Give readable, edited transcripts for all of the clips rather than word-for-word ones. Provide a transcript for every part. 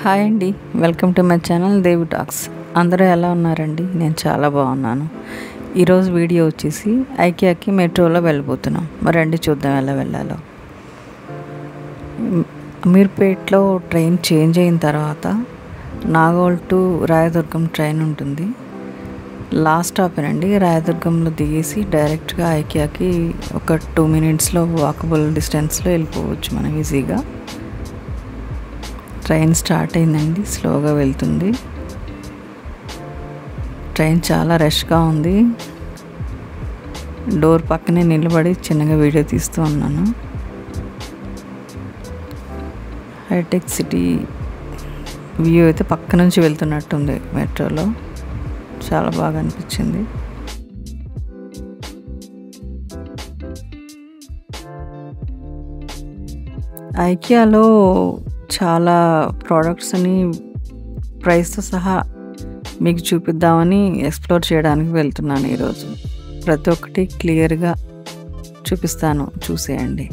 Hi అండి, welcome to my channel Devi talks. అందరూ ఎలా ఉన్నారండి? నేను చాలా బాగున్నాను. ఈరోజు వీడియో వచ్చేసి ఐకియాకి మెట్రోలో వెళ్ళిపోతున్నాం. మరి రండి చూద్దాం ఎలా వెళ్ళాలో. అమీర్పేట్లో ట్రైన్ చేంజ్ అయిన తర్వాత నాగోల్ టు రాయదుర్గం ట్రైన్ ఉంటుంది. లాస్ట్ స్టాపేనండి. రాయదుర్గంలో దిగేసి డైరెక్ట్గా ఐకియాకి ఒక 2 minutesలో వాకబుల్ డిస్టెన్స్లో వెళ్ళిపోవచ్చు మనం ఈజీగా. ట్రైన్ స్టార్ట్ అయిందండి, స్లోగా వెళ్తుంది. ట్రైన్ చాలా రష్గా ఉంది. డోర్ పక్కనే నిలబడి చిన్నగా వీడియో తీస్తూ ఉన్నాను. హైటెక్ సిటీ వ్యూ అయితే పక్క నుంచి వెళ్తున్నట్టుంది మెట్రోలో. చాలా బాగా అనిపించింది. ఐకియాలో చాలా ప్రోడక్ట్స్ని ప్రైస్తో సహా మీకు చూపిద్దామని ఎక్స్ప్లోర్ చేయడానికి వెళ్తున్నాను ఈరోజు. ప్రతి ఒక్కటి క్లియర్గా చూపిస్తాను, చూసేయండి.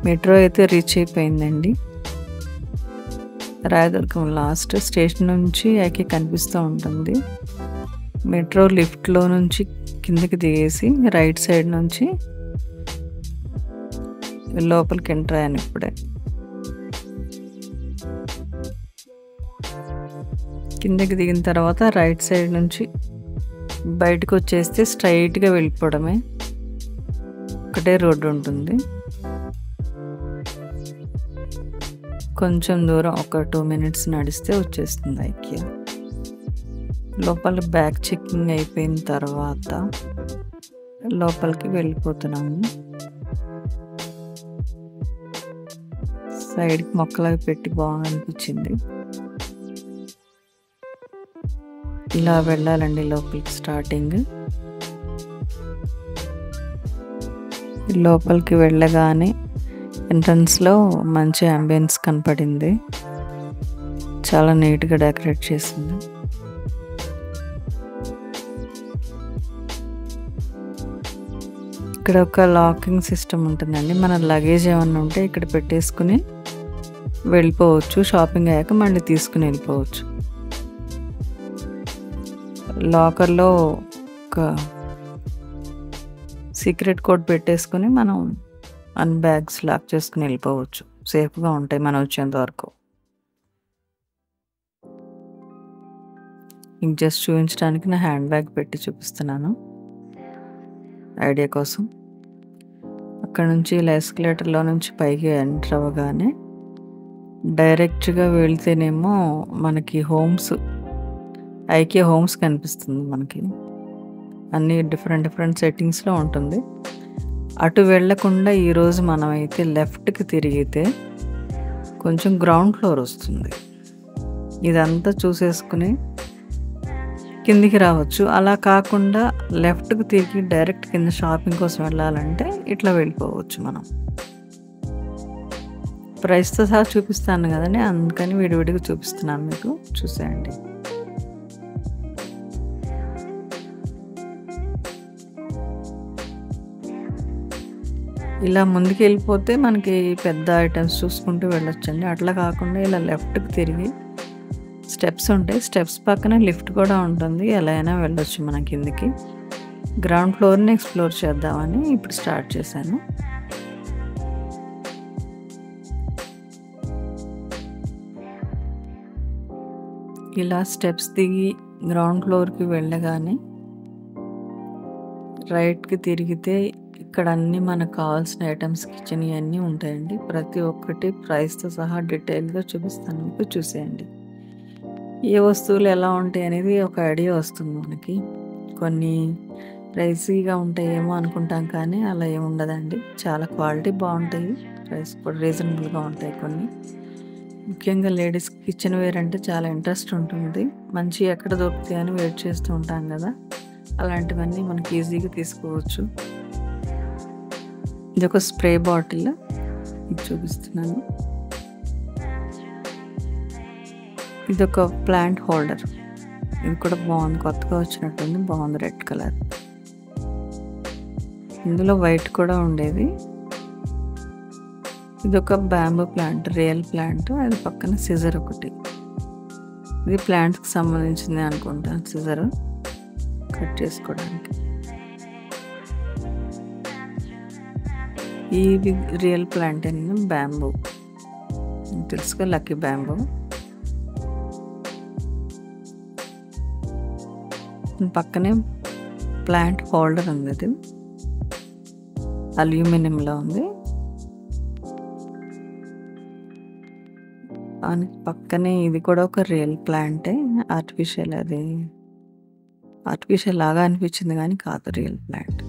మెట్రో అయితే రీచ్ అయిపోయిందండి. రాయదుర్గం లాస్ట్ స్టేషన్ నుంచి ఐకి కనిపిస్తూ ఉంటుంది. మెట్రో లిఫ్ట్లో నుంచి కిందకి దిగేసి రైట్ సైడ్ నుంచి లోపలికి ఎంటర్ అయ్యాను ఇప్పుడే. కిందకి దిగిన తర్వాత రైట్ సైడ్ నుంచి బయటకు వచ్చేస్తే స్ట్రైట్గా వెళ్ళిపోవడమే. ఒకటే రోడ్డు ఉంటుంది. కొంచెం దూరం ఒక 2 minutes నడిస్తే వచ్చేస్తుంది ఐకియా. లోపల బ్యాగ్ చెకింగ్ అయిపోయిన తర్వాత లోపలికి వెళ్ళిపోతున్నాము. సైడ్కి మొక్కలవి పెట్టి బాగా అనిపించింది. ఇలా వెళ్ళాలండి లోపలికి. స్టార్టింగ్ లోపలికి వెళ్ళగానే ఎంట్రన్స్లో మంచి అంబియన్స్ కనపడింది. చాలా నీట్గా డెకరేట్ చేసింది. ఇక్కడ ఒక లాకింగ్ సిస్టమ్ ఉంటుందండి. మన లగేజ్ ఏమన్నా ఉంటే ఇక్కడ పెట్టేసుకుని వెళ్ళిపోవచ్చు. షాపింగ్ అయ్యాక మళ్ళీ తీసుకుని వెళ్ళిపోవచ్చు. లాకర్లో ఒక సీక్రెట్ కోడ్ పెట్టేసుకుని మనం అన్ని బ్యాగ్స్ లాక్ చేసుకుని వెళ్ళిపోవచ్చు. సేఫ్గా ఉంటాయి మనం వచ్చేంత వరకు. ఇంక జస్ట్ చూపించడానికి నా హ్యాండ్ బ్యాగ్ పెట్టి చూపిస్తున్నాను ఐడియా కోసం. అక్కడ నుంచి ఇలా ఎస్కలేటర్లో నుంచి పైకి ఎంటర్ అవ్వగానే డైరెక్ట్గా వెళ్తేనేమో మనకి హోమ్స్, ఐకియా హోమ్స్ కనిపిస్తుంది. మనకి అన్ని డిఫరెంట్ సెట్టింగ్స్లో ఉంటుంది. అటు వెళ్లకుండా ఈరోజు మనమైతే లెఫ్ట్కి తిరిగితే కొంచెం గ్రౌండ్ ఫ్లోర్ వస్తుంది. ఇదంతా చూసేసుకుని కిందికి రావచ్చు. అలా కాకుండా లెఫ్ట్కి తిరిగి డైరెక్ట్ కింద షాపింగ్ కోసం వెళ్ళాలంటే ఇట్లా వెళ్ళిపోవచ్చు మనం. ప్రైస్తో సహా చూపిస్తాను కదండి, అందుకని విడివిడిగా చూపిస్తున్నాను మీకు, చూసేయండి. ఇలా ముందుకు వెళ్ళిపోతే మనకి పెద్ద ఐటమ్స్ చూసుకుంటూ వెళ్ళొచ్చండి. అట్లా కాకుండా ఇలా లెఫ్ట్కి తిరిగి స్టెప్స్ ఉంటాయి. స్టెప్స్ పక్కన లిఫ్ట్ కూడా ఉంటుంది. ఎలా అయినా వెళ్ళొచ్చు మనం కిందికి. గ్రౌండ్ ఫ్లోర్ని ఎక్స్ప్లోర్ చేద్దామని ఇప్పుడు స్టార్ట్ చేశాను. ఇలా స్టెప్స్ దిగి గ్రౌండ్ ఫ్లోర్కి వెళ్ళగానే రైట్కి తిరిగితే ఇక్కడ అన్నీ మనకు కావాల్సిన ఐటమ్స్, కిచెన్ ఇవన్నీ ఉంటాయండి. ప్రతి ఒక్కటి ప్రైస్తో సహా డీటెయిల్గా చూపిస్తాను మీకు, చూసేయండి. ఏ వస్తువులు ఎలా ఉంటాయి అనేది ఒక ఐడియా వస్తుంది మనకి. కొన్ని ప్రైసీగా ఉంటాయేమో అనుకుంటాం, కానీ అలా ఏమి ఉండదండి. చాలా క్వాలిటీ బాగుంటాయి, ప్రైస్ కూడా రీజనబుల్గా ఉంటాయి. కొన్ని ముఖ్యంగా లేడీస్ కిచెన్ వేర్ అంటే చాలా ఇంట్రెస్ట్ ఉంటుంది. మంచి ఎక్కడ దొరుకుతాయి అని వెయిట్ చేస్తూ ఉంటాం కదా, అలాంటివన్నీ మనకి ఈజీగా తీసుకోవచ్చు. ఇది ఒక స్ప్రే బాటిల్, ఇది చూపిస్తున్నాను. ఇది ఒక ప్లాంట్ హోల్డర్, ఇది కూడా బాగుంది, కొత్తగా వచ్చినట్టుంది, బాగుంది, రెడ్ కలర్. ఇందులో వైట్ కూడా ఉండేది. ఇదొక బ్యాంబూ ప్లాంట్, రియల్ ప్లాంట్. అది పక్కన సిజర్ ఒకటి. ఇది ప్లాంట్కి సంబంధించింది అనుకుంటాను, సిజర్ కట్ చేసుకోవడానికి. ఇది రియల్ ప్లాంట్ అండి, బ్యాంబూ. తెలుసుగా, లక్కీ బ్యాంబూ. పక్కనే ప్లాంట్ హోల్డర్ ఉంది. అది అల్యూమినియంలో ఉంది. పక్కనే ఇది కూడా ఒక రియల్ ప్లాంటే, ఆర్టిఫిషియల్. అది ఆర్టిఫిషియల్ లాగా అనిపించింది కానీ కాదు, రియల్ ప్లాంట్.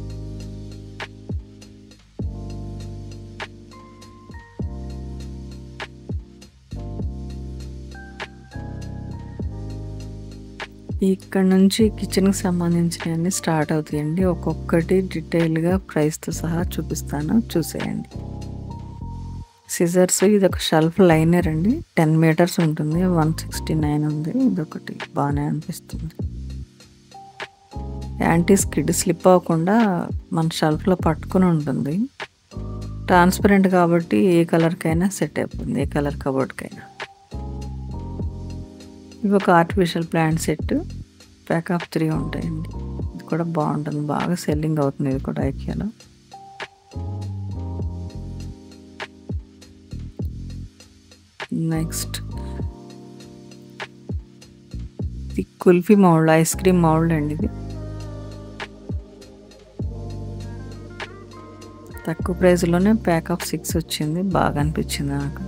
ఇక్కడ నుంచి కిచెన్కి సంబంధించినవన్నీ స్టార్ట్ అవుతాయండి. ఒక్కొక్కటి డీటెయిల్గా ప్రైస్తో సహా చూపిస్తాను, చూసేయండి. సిజర్స్, ఇది ఒక షెల్ఫ్ లైనర్ అండి. 10 మీటర్స్ ఉంటుంది, 169 ఉంది. ఇదొకటి బాగానే అనిపిస్తుంది. యాంటీ స్కిడ్, స్లిప్ అవ్వకుండా మన షెల్ఫ్లో పట్టుకుని ఉంటుంది. ట్రాన్స్పరెంట్ కాబట్టి ఏ కలర్కైనా సెట్ అయిపోతుంది, ఏ కలర్ కబోర్డ్కైనా. ఇవి ఒక artificial plant set, pack of 3 ఉంటాయండి. ఇది కూడా బాగుంటుంది, బాగా సెల్లింగ్ అవుతుంది. ఇది కూడా ఐకియాలో. నెక్స్ట్ ఇది kulfi mould, ice cream mould అండి. ఇది తక్కువ ప్రైస్లోనే ప్యాక్ ఆఫ్ 6 వచ్చింది, బాగా అనిపించింది నాకు.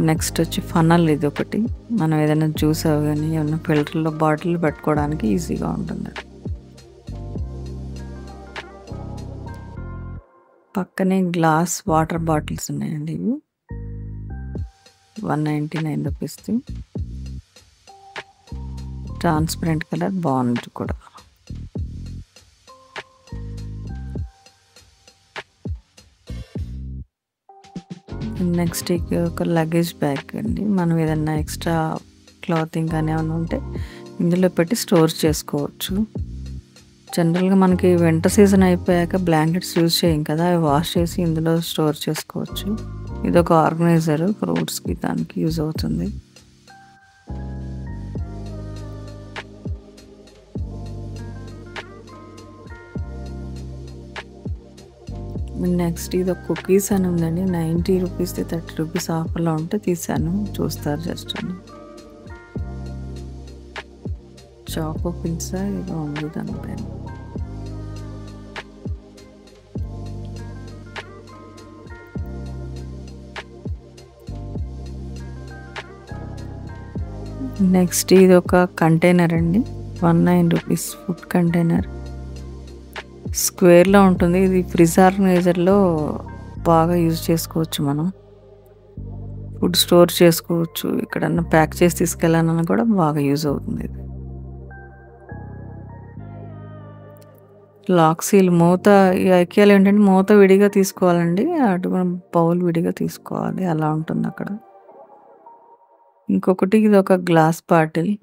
నెక్స్ట్ వచ్చి ఫనల్. ఇది ఒకటి, మనం ఏదైనా జ్యూస్ అవి కానీ ఏమైనా ఫిల్టర్లో బాటిల్ పెట్టుకోవడానికి ఈజీగా ఉంటుంది. పక్కనే గ్లాస్ వాటర్ బాటిల్స్ ఉన్నాయండి. ఇవి 199 రూపీస్. ట్రాన్స్పరెంట్ కలర్, బాగుంది కూడా. నెక్స్ట్ ఒక లగేజ్ బ్యాగ్ అండి. మనం ఏదన్నా ఎక్స్ట్రా క్లాతింగ్ కానీ ఏమైనా ఉంటే ఇందులో పెట్టి స్టోర్ చేసుకోవచ్చు. జనరల్గా మనకి వింటర్ సీజన్ అయిపోయాక బ్లాంకెట్స్ యూజ్ చేయం కదా, అవి వాష్ చేసి ఇందులో స్టోర్ చేసుకోవచ్చు. ఇదొక ఆర్గనైజర్, ఫ్రూట్స్కి దానికి యూజ్ అవుతుంది. నెక్స్ట్ ఇది ఒక కుకీస్ అని ఉందండి. 90 రూపీస్ 30 రూపీస్ ఆఫర్లో ఉంటే తీసాను, చూస్తారు జస్ట్ అని. చాకో పిజ్జా ఏదో ఉంది దానిపైన. నెక్స్ట్ ఇది ఒక కంటైనర్ అండి, 19 రూపీస్. ఫుడ్ కంటైనర్ స్క్వేర్లో ఉంటుంది. ఇది ఫ్రిడ్జ్ ఆర్గనైజర్లో బాగా యూజ్ చేసుకోవచ్చు. మనం ఫుడ్ స్టోర్ చేసుకోవచ్చు, ఎక్కడన్నా ప్యాక్ చేసి తీసుకెళ్ళాలన్నా కూడా బాగా యూజ్ అవుతుంది. ఇది లాక్ సీల్. మూత, ఈ ఐకియాలో ఏంటంటే మూత విడిగా తీసుకోవాలండి, అటు మనం బౌల్ విడిగా తీసుకోవాలి, అలా ఉంటుంది అక్కడ. ఇంకొకటి ఇది ఒక గ్లాస్ బాటిల్.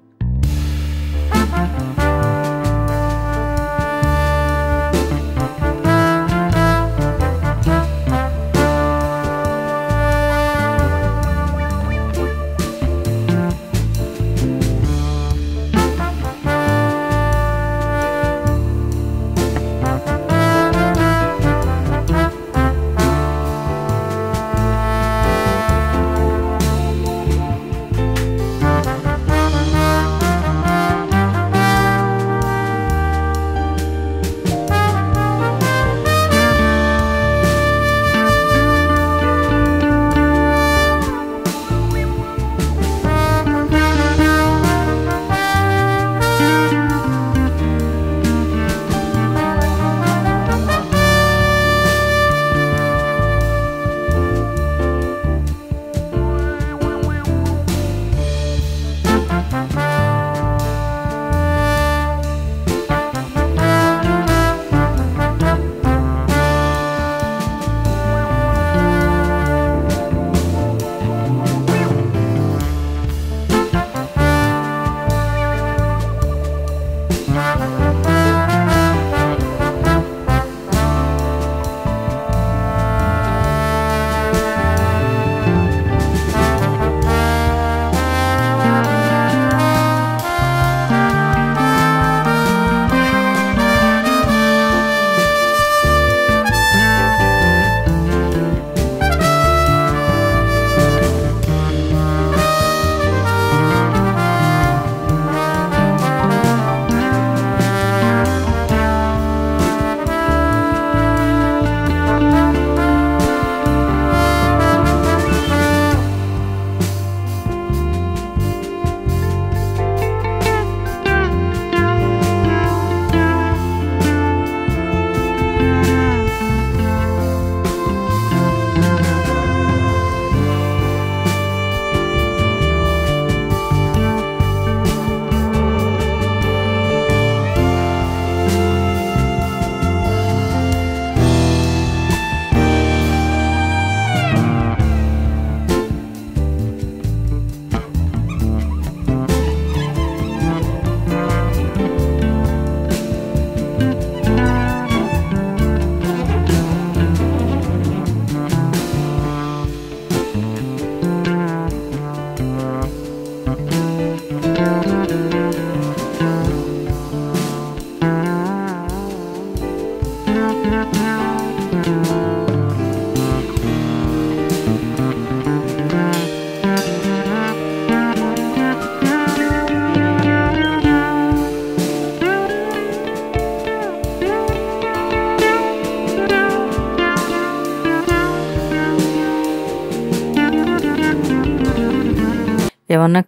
ఏమన్నా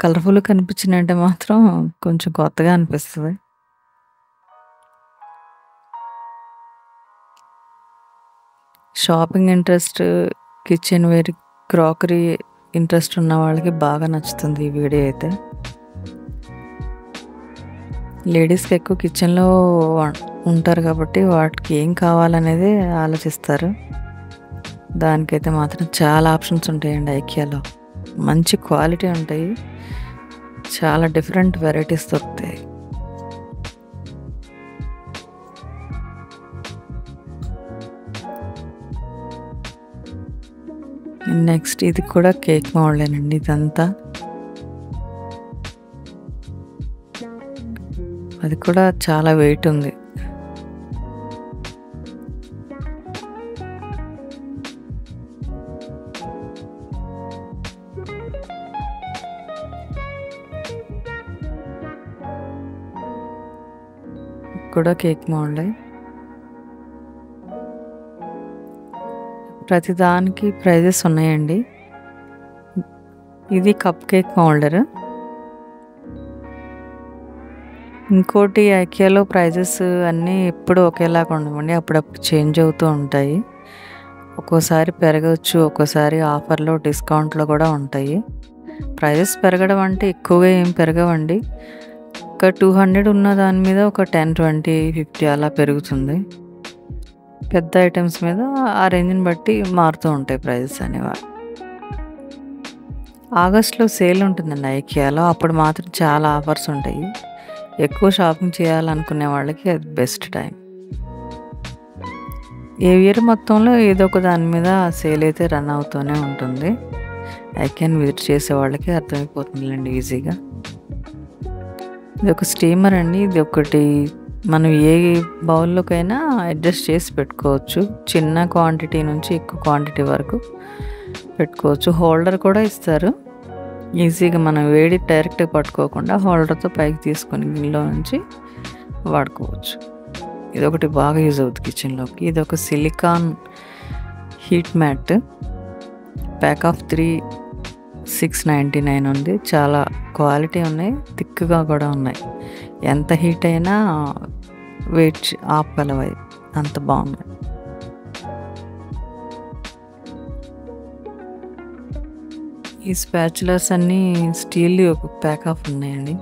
కలర్‌ఫుల్‌గా కనిపించినంటే మాత్రం కొంచెం కొత్తగా అనిపిస్తది. Shopping interest, kitchenware, crockery interest ఉన్న వాళ్ళకి బాగా నచ్చుతుంది ఈ వీడియో అయితే. లేడీస్‌కి ఎక్కువ కిచెన్‌లో ఉంటారు కాబట్టి వాటికి ఏం కావాలనేది ఆలోచిస్తారు. దానికైతే మాత్రం చాలా ఆప్షన్స్ ఉంటాయండి ఐకియాలో. మంచి క్వాలిటీ ఉంటాయి. చాలా డిఫరెంట్ వెరైటీస్ దొరుకుతాయి. నెక్స్ట్ ఇది కూడా కేక్ మౌల్డేనండి ఇదంతా. అది కూడా చాలా వెయిట్ ఉంది. కూడా కేక్ మౌల్డే. ప్రతిదానికి ప్రైజెస్ ఉన్నాయండి. ఇది కప్ కేక్ మౌల్డర్. ఇంకోటి ఐకియాలో ప్రైజెస్ అన్నీ ఎప్పుడు ఒకేలాగా ఉండవండి. అప్పుడప్పుడు చేంజ్ అవుతూ ఉంటాయి. ఒక్కోసారి పెరగవచ్చు, ఒక్కోసారి ఆఫర్‌లో, డిస్కౌంట్‌లో కూడా ఉంటాయి. ప్రైజెస్ పెరగడం అంటే ఎక్కువగా ఏం పెరగవండి. ఒక 200 ఉన్న దాని మీద ఒక 10, 20, 50 అలా పెరుగుతుంది. పెద్ద ఐటమ్స్ మీద ఆ రేంజ్‌ని బట్టి మారుతూ ఉంటాయి ప్రైజెస్ అనేవి. ఆగస్ట్‌లో సేల్ ఉంటుందండి ఐకియాలో. అప్పుడు మాత్రం చాలా ఆఫర్స్ ఉంటాయి. ఎక్కువ షాపింగ్ చేయాలనుకునే వాళ్ళకి అది బెస్ట్ టైం. ఏ ఇయర్ మొత్తంలో ఏదో ఒక దాని మీద సేల్ అయితే రన్ అవుతూనే ఉంటుంది. ఐకియాని విజిట్ చేసే వాళ్ళకి అర్థమైపోతుందిలేండి ఈజీగా. ఇది ఒక స్టీమర్ అండి. ఇది ఒకటి మనం ఏ బౌల్లోకైనా అడ్జస్ట్ చేసి పెట్టుకోవచ్చు. చిన్న క్వాంటిటీ నుంచి ఎక్కువ క్వాంటిటీ వరకు పెట్టుకోవచ్చు. హోల్డర్ కూడా ఇస్తారు. ఈజీగా మనం వేడి డైరెక్ట్‌గా పట్టుకోకుండా హోల్డర్‌తో పైకి తీసుకొని గిన్నెలో నుంచి వాడుకోవచ్చు. ఇదొకటి బాగా యూజ్ అవుతుంది కిచెన్‌లోకి. ఇదొక silicone heat mat. Pack of 3 699 ఉంది. చాలా క్వాలిటీ ఉన్నాయి. థిక్‌గా కూడా ఉన్నాయి. ఎంత హీట్ అయినా వెయిట్ ఆపగలవవి. అంత బాగున్నాయి. ఈ స్పాచులర్స్ అన్నీ స్టీల్‌వి ఒక ప్యాక్ ఆఫ్ ఉన్నాయండి.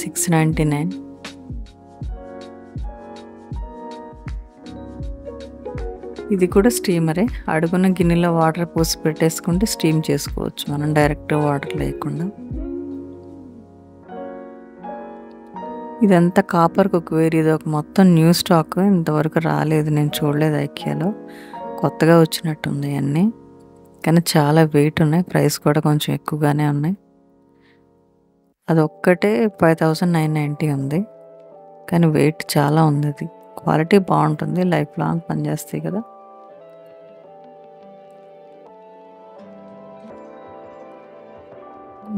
699. ఇది కూడా స్టీమరే. అడుగున గిన్నెలో వాటర్ పోసి పెట్టేసుకుంటే స్టీమ్ చేసుకోవచ్చు మనం డైరెక్ట్ వాటర్ లేకుండా. ఇదంతా కాపర్ కుక్వేర్. ఇది ఒక మొత్తం న్యూ స్టాక్. ఇంతవరకు రాలేదు, నేను చూడలేదు ఐకియాలో. కొత్తగా వచ్చినట్టుంది అన్నీ. కానీ చాలా వెయిట్ ఉన్నాయి. ప్రైస్ కూడా కొంచెం ఎక్కువగానే ఉన్నాయి. అదొక్కటే 5990 ఉంది. కానీ వెయిట్ చాలా ఉంది. అది క్వాలిటీ బాగుంటుంది. లైఫ్ లాంగ్ పనిచేస్తాయి కదా.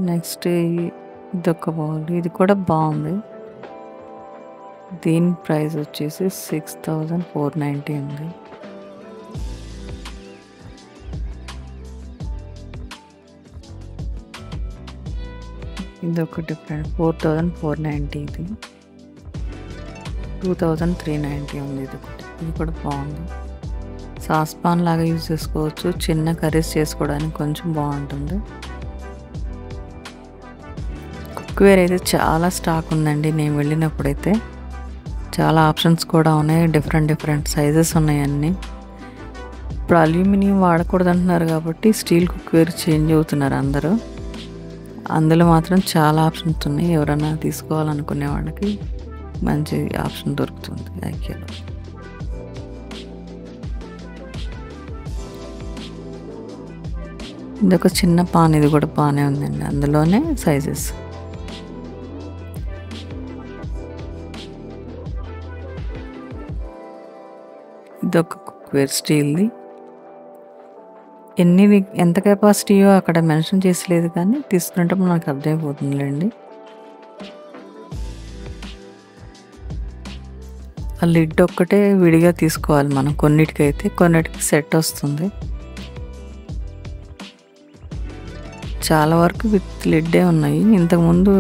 నెక్స్ట్ ఇదొక బౌల్. ఇది కూడా బాగుంది. దీని ప్రైస్ వచ్చేసి 6490 ఉంది. ఇది ఒక డిఫరెంట్ 4490. ఇది 2390 ఉంది. ఇది కూడా బాగుంది. సాస్ పాన్ లాగా యూజ్ చేసుకోవచ్చు. చిన్న కర్రీస్ చేసుకోవడానికి కొంచెం బాగుంటుంది. కుక్వేర్ అయితే చాలా స్టాక్ ఉందండి. నేను వెళ్ళినప్పుడైతే చాలా ఆప్షన్స్ కూడా ఉన్నాయి. డిఫరెంట్ సైజెస్ ఉన్నాయి అన్నీ. ఇప్పుడు అల్యూమినియం వాడకూడదు అంటున్నారు కాబట్టి స్టీల్ కుక్వేర్ చేంజ్ అవుతున్నారు అందరూ. అందులో మాత్రం చాలా ఆప్షన్స్ ఉన్నాయి. ఎవరైనా తీసుకోవాలనుకునే వాళ్ళకి మంచి ఆప్షన్ దొరుకుతుంది ఐకియాలో. ఇదొక చిన్న పాన్. ఇది కూడా బాగానే ఉందండి. అందులోనే సైజెస్. ఇదొక కుక్వేర్ స్టీల్ది. ఎంత కెపాసిటీయో అక్కడ మెన్షన్ చేసలేదు, కానీ తీసుకునేటప్పుడు నాకు అర్థమైపోతుందిలేండి. ఆ లిడ్ ఒక్కటే విడిగా తీసుకోవాలి మనం. కొన్నిటికి సెట్ వస్తుంది. చాలా వరకు విత్ లిడ్డే ఉన్నాయి. ఇంతకుముందు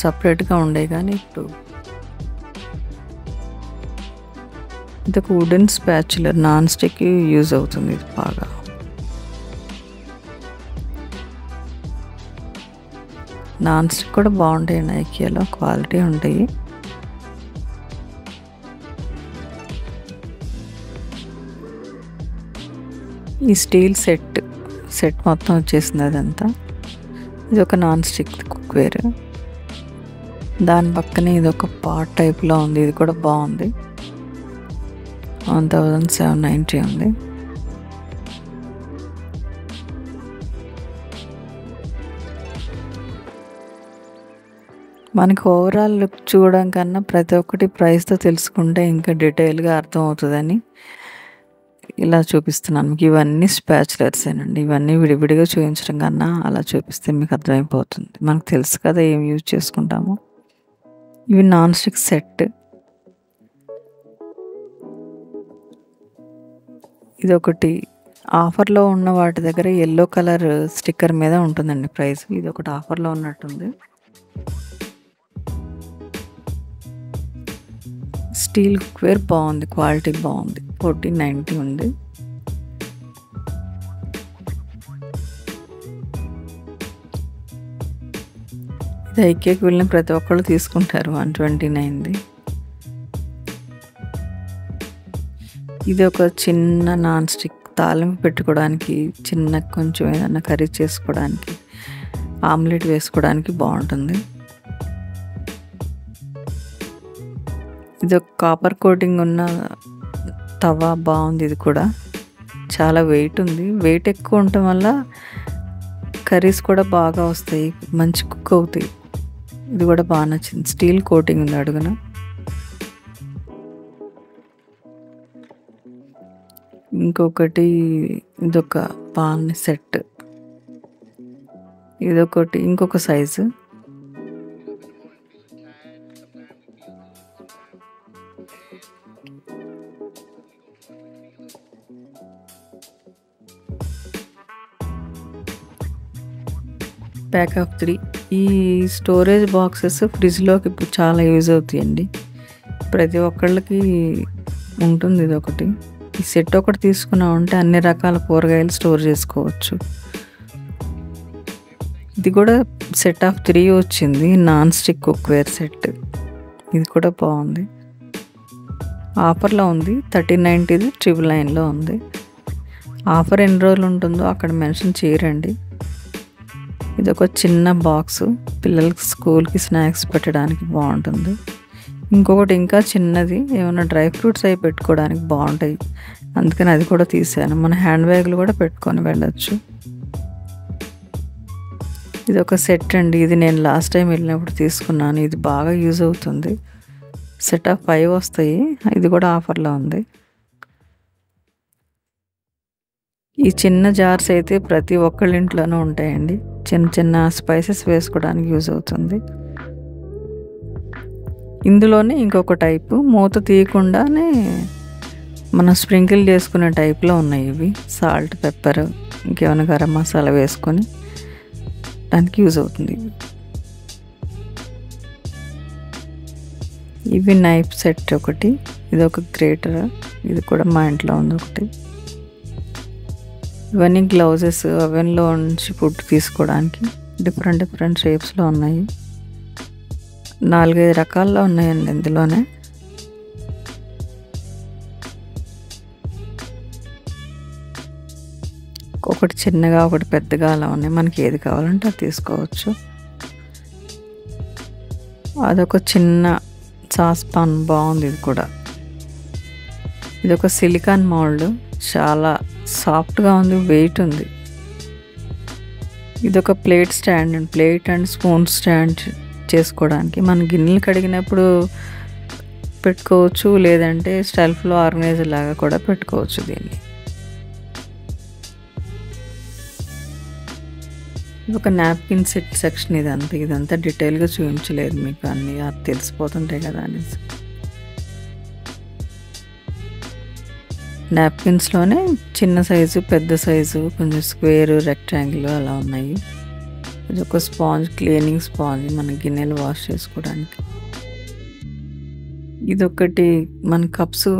సపరేట్గా ఉండే, కానీ ఇప్పుడు ఇదొక wooden spatula, non stick use అవుతుంది ఇది బాగా. నాన్ స్టిక్ కూడా బాగుంటాయి, నైకియాలో క్వాలిటీ ఉంటాయి. ఈ స్టీల్ సెట్ మొత్తం వచ్చేసింది అదంతా. ఇది ఒక నాన్ స్టిక్ కుక్వేర్. దాని పక్కనే ఇది ఒక పాట్ టైప్లో ఉంది. ఇది కూడా బాగుంది. 1790 ఉంది. మనకి ఓవరాల్ లుక్ చూడడం కన్నా ప్రతి ఒక్కటి ప్రైస్తో తెలుసుకుంటే ఇంకా డీటెయిల్గా అర్థం అవుతుందని ఇలా చూపిస్తున్నాను మీకు. ఇవన్నీ స్పాచులర్సేనండి. ఇవన్నీ విడివిడిగా చూపించడం కన్నా అలా చూపిస్తే మీకు అర్థమైపోతుంది. మనకు తెలుసు కదా ఏం యూజ్ చేసుకుంటామో. ఇవి నాన్ స్టిక్ సెట్. ఇదొకటి ఆఫర్లో ఉన్న వాటి దగ్గర ఎల్లో కలర్ స్టిక్కర్ మీద ఉంటుందండి ప్రైస్. ఇది ఒకటి ఆఫర్లో ఉన్నట్టుంది. స్టీల్ కుక్వేర్ బాగుంది, క్వాలిటీ బాగుంది. 1490 ఉంది. ఇది ఐకేకి వెళ్ళిన ప్రతి ఒక్కళ్ళు తీసుకుంటారు. 129ది. ఇది ఒక చిన్న నాన్ స్టిక్ తాలింపు పెట్టుకోవడానికి, చిన్న కొంచెం ఏదైనా కర్రీ చేసుకోవడానికి, ఆమ్లెట్ వేసుకోవడానికి బాగుంటుంది. ఇది ఒక కాపర్ కోటింగ్ ఉన్న తవా, బాగుంది. ఇది కూడా చాలా వెయిట్ ఉంది. వెయిట్ ఎక్కువ ఉండటం వల్ల కర్రీస్ కూడా బాగా వస్తాయి, మంచి కుక్ అవుతాయి. ఇది కూడా బాగా నచ్చింది. స్టీల్ కోటింగ్ ఉంది అడుగున. ఇంకొకటి ఇదొక పాన్ సెట్. ఇదొకటి ఇంకొక సైజు. Pack of 3. ఈ స్టోరేజ్ బాక్సెస్ ఫ్రిడ్జ్లోకి ఇప్పుడు చాలా యూజ్ అవుతాయండి. ప్రతి ఒక్కళ్ళకి ఉంటుంది ఇది ఒకటి. ఈ సెట్ ఒకటి తీసుకున్నామంటే అన్ని రకాల కూరగాయలు స్టోర్ చేసుకోవచ్చు. ఇది కూడా సెట్ ఆఫ్ 3 వచ్చింది. Non stick cookware set. ఇది కూడా బాగుంది. ఆఫర్లో ఉంది. 1390ది 999లో ఉంది. ఆఫర్ ఎన్ని రోజులు ఉంటుందో అక్కడ మెన్షన్ చేయరండి. ఇది ఒక చిన్న బాక్స్, పిల్లలకి స్కూల్కి స్నాక్స్ పెట్టడానికి బాగుంటుంది. ఇంకొకటి ఇంకా చిన్నది, ఏమైనా డ్రై ఫ్రూట్స్ అవి పెట్టుకోవడానికి బాగుంటాయి. అందుకని అది కూడా తీసాను. మన హ్యాండ్ బ్యాగ్లు కూడా పెట్టుకొని వెళ్ళచ్చు. ఇది ఒక సెట్ అండి. ఇది నేను లాస్ట్ టైం వెళ్ళినప్పుడు తీసుకున్నాను. ఇది బాగా యూజ్ అవుతుంది. సెట్ ఆఫ్ 5 వస్తాయి. ఇది కూడా ఆఫర్లో ఉంది. ఈ చిన్న జార్స్ అయితే ప్రతి ఒక్కళ్ళ ఇంట్లోనూ ఉంటాయండి. చిన్న చిన్న స్పైసెస్ వేసుకోవడానికి యూజ్ అవుతుంది. ఇందులోనే ఇంకొక టైపు, మూత తీయకుండానే మనం స్ప్రింకిల్ చేసుకునే టైప్లో ఉన్నాయి ఇవి. సాల్ట్, పెప్పర్, ఇంకేమైనా గరం మసాలా వేసుకొని దానికి యూజ్ అవుతుంది. ఇవి నైఫ్ సెట్ ఒకటి. ఇది ఒక గ్రేటర్. ఇది కూడా మా ఇంట్లో ఉంది ఒకటి. ఇవన్నీ గ్లౌజెస్, అవెన్లో నుంచి ఫుడ్ తీసుకోవడానికి డిఫరెంట్ షేప్స్లో ఉన్నాయి. 4-5 రకాల్లో ఉన్నాయండి ఇందులోనే. ఒకటి చిన్నగా, ఒకటి పెద్దగా అలా ఉన్నాయి. మనకి ఏది కావాలంటే అది తీసుకోవచ్చు. అదొక చిన్న సాస్ పాన్, బాగుంది. ఇది కూడా ఇదొక సిలికాన్ మౌల్డ్, చాలా సాఫ్ట్గా ఉంది, వెయిట్ ఉంది. ఇదొక plate stand and plate and spoon stand చేసుకోవడానికి. మన గిన్నెలు కడిగినప్పుడు పెట్టుకోవచ్చు, లేదంటే షెల్ఫ్లో ఆర్గనైజర్ లాగా కూడా పెట్టుకోవచ్చు దీన్ని. ఒక నాప్కిన్ సెట్ సెక్షన్ ఇదంతా డీటెయిల్గా చూపించలేదు మీకు, అన్నీ అది తెలిసిపోతుంటాయి కదా అనేసి. నాప్కిన్స్లోనే చిన్న సైజు, పెద్ద సైజు, కొంచెం స్క్వేర్, రెక్టాంగిల్ అలా ఉన్నాయి. ఇది ఒక స్పాంజ్, క్లీనింగ్ స్పాంజ్ మన గిన్నెలు వాష్ చేసుకోవడానికి. ఇదొకటి మన కప్స్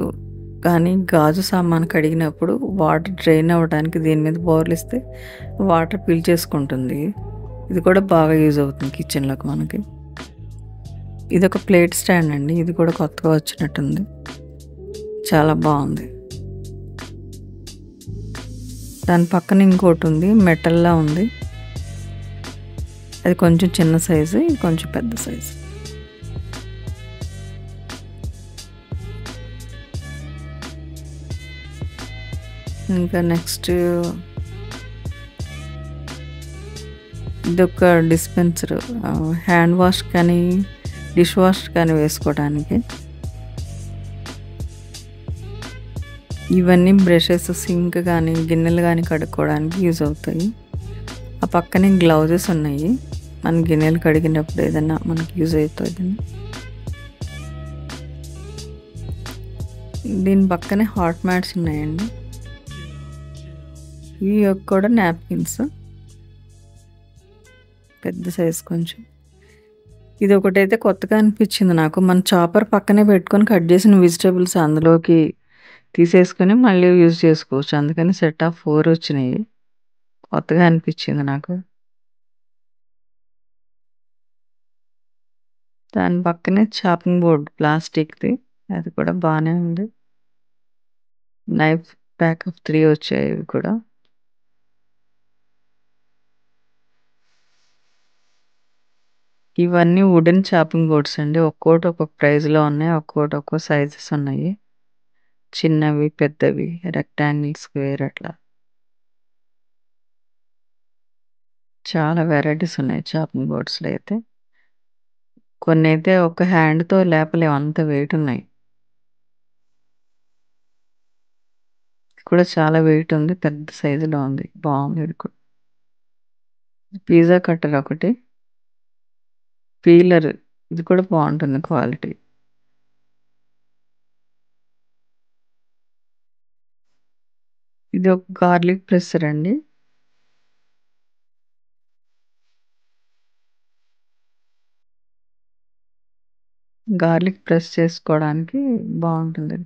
కానీ గాజు సామాను కడిగినప్పుడు వాటర్ డ్రైన్ అవ్వడానికి దీని మీద బోర్లిస్తే వాటర్ పీల్చేసుకుంటుంది. ఇది కూడా బాగా యూజ్ అవుతుంది కిచెన్లోకి మనకి. ఇదొక ప్లేట్ స్టాండ్ అండి, ఇది కూడా కొత్తగా వచ్చినట్టుంది, చాలా బాగుంది. దాని పక్కన ఇంకోటి ఉంది, మెటల్లా ఉంది, అది కొంచెం చిన్న సైజు, ఇది కొంచెం పెద్ద సైజు. ఇంకా నెక్స్ట్ ఇదొక డిస్పెన్సర్, హ్యాండ్ వాష్ కానీ డిష్ వాష్ కానీ వేసుకోవడానికి. ఇవన్నీ బ్రషెస్, సింక్ కానీ గిన్నెలు కానీ కడుక్కోవడానికి యూజ్ అవుతాయి. ఆ పక్కనే గ్లౌజెస్ ఉన్నాయి, మన గిన్నెలు కడిగినప్పుడు ఏదైనా మనకి యూజ్ అవుతుంది. దీని పక్కనే హాట్ మ్యాట్స్ ఉన్నాయండి, ఇవి కూడా నాప్కిన్స్, పెద్ద సైజు కొంచెం. ఇది ఒకటైతే కొత్తగా అనిపించింది నాకు, మన చాపర్ పక్కనే పెట్టుకొని కట్ చేసిన వెజిటేబుల్స్ అందులోకి తీసేసుకొని మళ్ళీ యూజ్ చేసుకోవచ్చు, అందుకని సెట్ ఆఫ్ 4 వచ్చినాయి, కొత్తగా అనిపించింది నాకు. దాని పక్కనే చాపింగ్ బోర్డ్ ప్లాస్టిక్ది, అది కూడా బాగానే ఉంది. నైఫ్ ప్యాక్ ఆఫ్ 3 వచ్చాయి ఇవి కూడా. ఇవన్నీ వుడెన్ చాపింగ్ బోర్డ్స్ అండి, ఒక్కోటి ఒక్కొక్క ప్రైస్లో ఉన్నాయి, ఒక్కోటి ఒక్కో సైజెస్ ఉన్నాయి, చిన్నవి, పెద్దవి, రెక్టాంగిల్, స్క్వేర్, అట్లా చాలా వెరైటీస్ ఉన్నాయి చాపింగ్ బోర్డ్స్లో అయితే. కొన్ని అయితే ఒక హ్యాండ్తో లేపలేము, అంత వెయిట్ ఉన్నాయి. కూడా చాలా వెయిట్ ఉంది, పెద్ద సైజులో ఉంది, బాగుంది. ఇది కూడా పిజ్జా కట్టర్ ఒకటి, పీలర్, ఇది కూడా బాగుంటుంది క్వాలిటీ. ఇది ఒక గార్లిక్ ప్రెస్సర్ అండి, గార్లిక్ ప్రెస్ చేసుకోవడానికి బాగుంటుంది.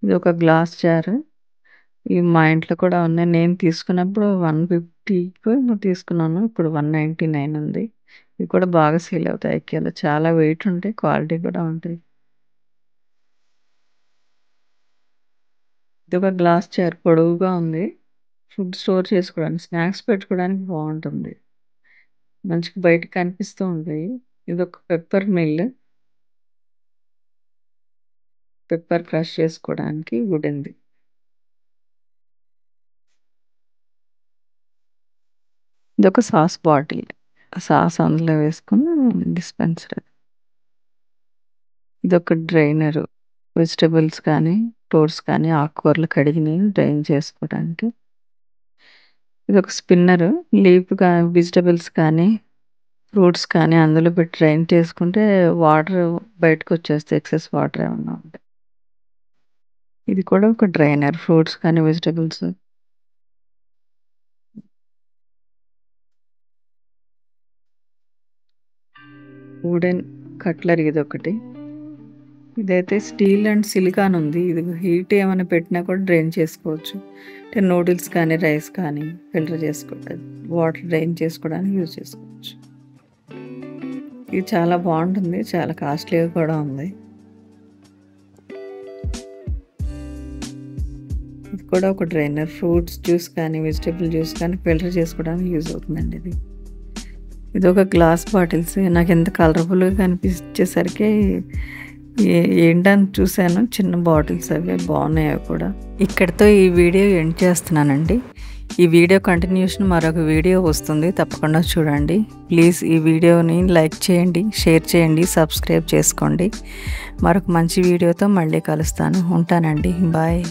ఇది ఒక గ్లాస్ జార్, ఇవి మా ఇంట్లో కూడా ఉన్నాయి, నేను తీసుకున్నప్పుడు 150 తీసుకున్నాను, ఇప్పుడు 199 ఉంది. ఇవి కూడా బాగా సేల్ అవుతాయి ఐకియాలో, చాలా వెయిట్ ఉంటాయి, క్వాలిటీ కూడా ఉంటాయి. ఇది ఒక గ్లాస్ జార్, పొడవుగా ఉంది, ఫుడ్ స్టోర్ చేసుకోవడానికి, స్నాక్స్ పెట్టుకోవడానికి బాగుంటుంది, మంచిగా బయటకు కనిపిస్తూ ఉంటాయి. ఇది ఒక పెప్పర్ మిల్, పెప్పర్ క్రష్ చేసుకోవడానికి వుడెన్ది. ఇది ఒక సాస్ బాటిల్, సాస్ అందులో వేసుకుని డిస్పెన్సర్. ఇది ఒక డ్రైనరు, వెజిటబుల్స్ కానీ ఫ్రూట్స్ కానీ ఆకుకూరలు కడిగినవి డ్రైన్ చేసుకోవడానికి. ఇది ఒక స్పిన్నరు, లీఫ్గా వెజిటబుల్స్ కానీ ఫ్రూట్స్ కానీ అందులో పెట్టి డ్రైన్ చేసుకుంటే వాటర్ బయటకు వచ్చేస్తాయి, ఎక్సెస్ వాటర్ ఏమన్నా ఉంటే. ఇది కూడా ఒక డ్రైనర్, ఫ్రూట్స్ కానీ వెజిటబుల్స్. వుడెన్ కట్లరీ ఇది ఒకటి, ఇదైతే స్టీల్ అండ్ సిలికాన్ ఉంది, ఇది హీట్ ఏమైనా పెట్టినా కూడా డ్రైన్ చేసుకోవచ్చు, అంటే నూడిల్స్ కానీ రైస్ కానీ ఫిల్టర్ చేసుకోవడానికి, వాటర్ డ్రైన్ చేసుకోవడానికి యూజ్ చేసుకోవచ్చు. ఇది చాలా బాగుంటుంది, చాలా కాస్ట్లీగా కూడా ఉంది. ఇది కూడా ఒక డ్రైనర్, ఫ్రూట్స్ జ్యూస్ కానీ వెజిటేబుల్ జ్యూస్ కానీ ఫిల్టర్ చేసుకోవడానికి యూజ్ అవుతుందండి. ఇది ఒక గ్లాస్ బాటిల్స్, నాకు ఎంత కలర్ఫుల్గా కనిపించేసరికి ఏంటని చూశాను, చిన్న బాటిల్స్ అవి బాగున్నాయి, అవి కూడా. ఇక్కడితో ఈ వీడియో ఎండ్ చేస్తున్నానండి. ఈ వీడియో కంటిన్యూషన్ మరొక వీడియో వస్తుంది, తప్పకుండా చూడండి. ప్లీజ్ ఈ వీడియోని లైక్ చేయండి, షేర్ చేయండి, సబ్స్క్రైబ్ చేసుకోండి. మరొక మంచి వీడియోతో మళ్ళీ కలుస్తాను. ఉంటానండి. బాయ్.